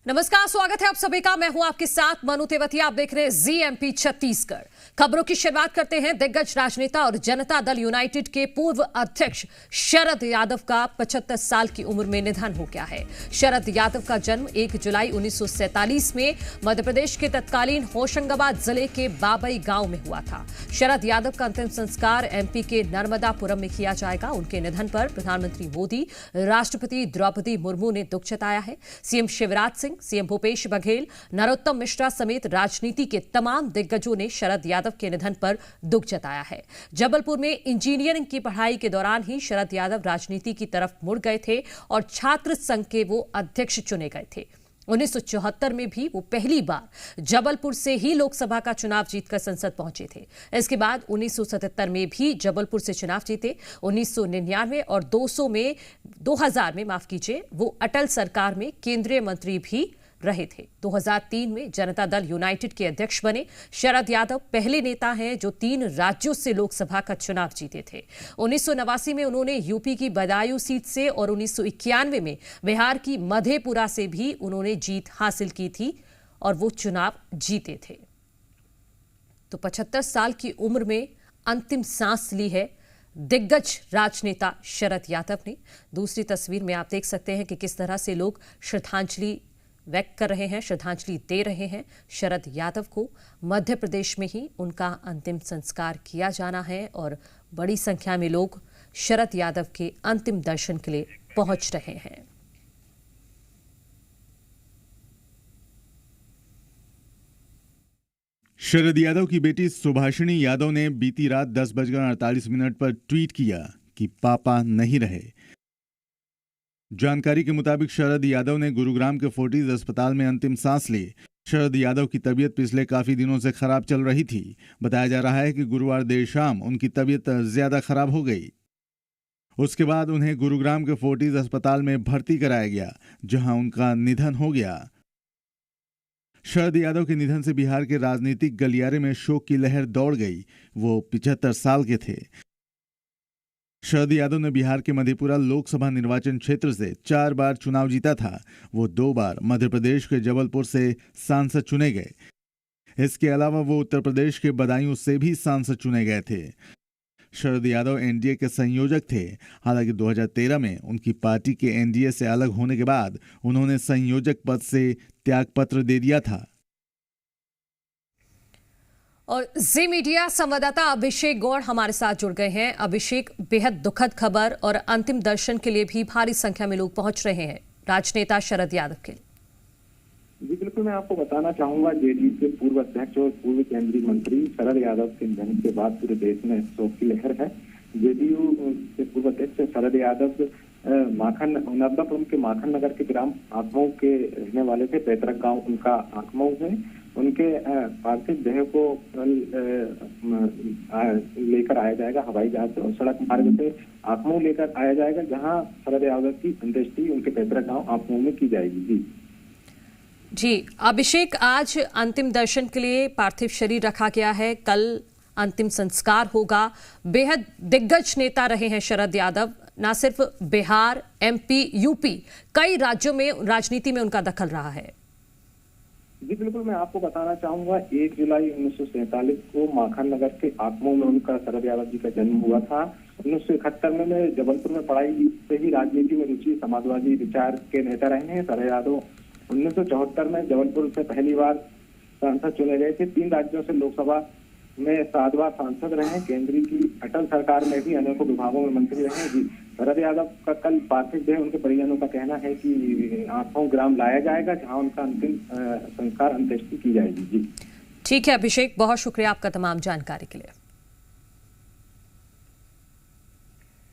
नमस्कार, स्वागत है आप सभी का। मैं हूं आपके साथ मनु तेवतिया। आप देख रहे हैं जीएमपी छत्तीसगढ़। खबरों की शुरुआत करते हैं। दिग्गज राजनेता और जनता दल यूनाइटेड के पूर्व अध्यक्ष शरद यादव का 75 साल की उम्र में निधन हो गया है। शरद यादव का जन्म 1 जुलाई 1947 में मध्य प्रदेश के तत्कालीन होशंगाबाद जिले के बाबई गांव में हुआ था। शरद यादव का अंतिम संस्कार एमपी के नर्मदापुरम में किया जाएगा। उनके निधन पर प्रधानमंत्री मोदी, राष्ट्रपति द्रौपदी मुर्मू ने दुख जताया है। सीएम शिवराज सिंह, सीएम भूपेश बघेल, नरोत्तम मिश्रा समेत राजनीति के तमाम दिग्गजों ने शरद यादव के निधन पर दुख जताया है। जबलपुर में इंजीनियरिंग की पढ़ाई के दौरान ही शरद यादव राजनीति की तरफ मुड़ गए थे और छात्र संघ के वो अध्यक्ष चुने गए थे। 1974 में भी वो पहली बार जबलपुर से ही लोकसभा का चुनाव जीतकर संसद पहुंचे थे। इसके बाद 1977 में भी जबलपुर से चुनाव जीते। 1999 और 2000 में वो अटल सरकार में केंद्रीय मंत्री भी रहे थे। 2003 में जनता दल यूनाइटेड के अध्यक्ष बने। शरद यादव पहले नेता हैं जो 3 राज्यों से लोकसभा का चुनाव जीते थे। 1989 में उन्होंने यूपी की बदायूं सीट से और 1991 में बिहार की मधेपुरा से भी उन्होंने जीत हासिल की थी और वो चुनाव जीते थे। तो 75 साल की उम्र में अंतिम सांस ली है दिग्गज राजनेता शरद यादव ने। दूसरी तस्वीर में आप देख सकते हैं कि किस तरह से लोग श्रद्धांजलि व्यक्त कर रहे हैं, श्रद्धांजलि दे रहे हैं शरद यादव को। मध्य प्रदेश में ही उनका अंतिम संस्कार किया जाना है और बड़ी संख्या में लोग शरद यादव के अंतिम दर्शन के लिए पहुंच रहे हैं। शरद यादव की बेटी सुभाषिनी यादव ने बीती रात 10:48 पर ट्वीट किया कि पापा नहीं रहे। जानकारी के मुताबिक शरद यादव ने गुरुग्राम के फोर्टिज अस्पताल में अंतिम सांस ली। शरद यादव की तबीयत पिछले काफी दिनों से खराब चल रही थी। बताया जा रहा है कि गुरुवार देर शाम उनकी तबीयत ज्यादा खराब हो गई। उसके बाद उन्हें गुरुग्राम के फोर्टिज अस्पताल में भर्ती कराया गया, जहां उनका निधन हो गया। शरद यादव के निधन से बिहार के राजनीतिक गलियारे में शोक की लहर दौड़ गई। वो 75 साल के थे। शरद यादव ने बिहार के मधेपुरा लोकसभा निर्वाचन क्षेत्र से 4 बार चुनाव जीता था। वो 2 बार मध्य प्रदेश के जबलपुर से सांसद चुने गए। इसके अलावा वो उत्तर प्रदेश के बदायूं से भी सांसद चुने गए थे। शरद यादव एनडीए के संयोजक थे। हालांकि 2013 में उनकी पार्टी के एनडीए से अलग होने के बाद उन्होंने संयोजक पद से त्यागपत्र दे दिया था। और जी मीडिया संवाददाता अभिषेक गौड़ हमारे साथ जुड़ गए हैं। अभिषेक, बेहद दुखद खबर और अंतिम दर्शन के लिए भी भारी संख्या में लोग पहुंच रहे हैं राजनेता शरद यादव के। जी बिल्कुल, मैं आपको बताना चाहूंगा, जेडीयू के पूर्व अध्यक्ष और पूर्व केंद्रीय मंत्री शरद यादव के निधन के बाद पूरे देश में शोक की लहर है। जेडीयू के पूर्व अध्यक्ष शरद यादव नर्मदापुरम के माखन नगर के ग्राम आखमऊ के रहने वाले थे। पैतृक गांव उनका आखमऊ है। उनके पार्थिव देह को लेकर आया जाएगा हवाई जहाज से और सड़क मार्ग से आखमऊ लेकर आया जाएगा, जहां शरद यादव की अंत्येष्टि उनके पैतृक गांव आखमऊ में की जाएगी। जी अभिषेक, आज अंतिम दर्शन के लिए पार्थिव शरीर रखा गया है। कल अंतिम संस्कार होगा। बेहद दिग्गज नेता रहे हैं शरद यादव। न सिर्फ बिहार, एमपी, यूपी, कई राज्यों में राजनीति में उनका दखल रहा है। जी बिल्कुल, मैं आपको बताना चाहूंगा, 1 जुलाई 1947 को माखन नगर के आखमऊ में उनका शरद यादव जी का जन्म हुआ था। 1971 में जबलपुर में पढ़ाई से ही राजनीति में रुचि, समाजवादी विचार के नेता रहे हैं शरद यादव। 1974 में जबलपुर से पहली बार सांसद चुने गए थे। 3 राज्यों से लोकसभा में 7 बार सांसद रहे। केंद्रीय की अटल सरकार में भी अनेकों विभागों में मंत्री रहे। जी शरद यादव का कल पार्थिव देह उनके परिजनों का कहना है कि आखमऊ ग्राम लाया जाएगा, जहां उनका अंतिम संस्कार अंत्येष्टि की जाएगी। जी ठीक है अभिषेक, बहुत शुक्रिया आपका तमाम जानकारी के लिए।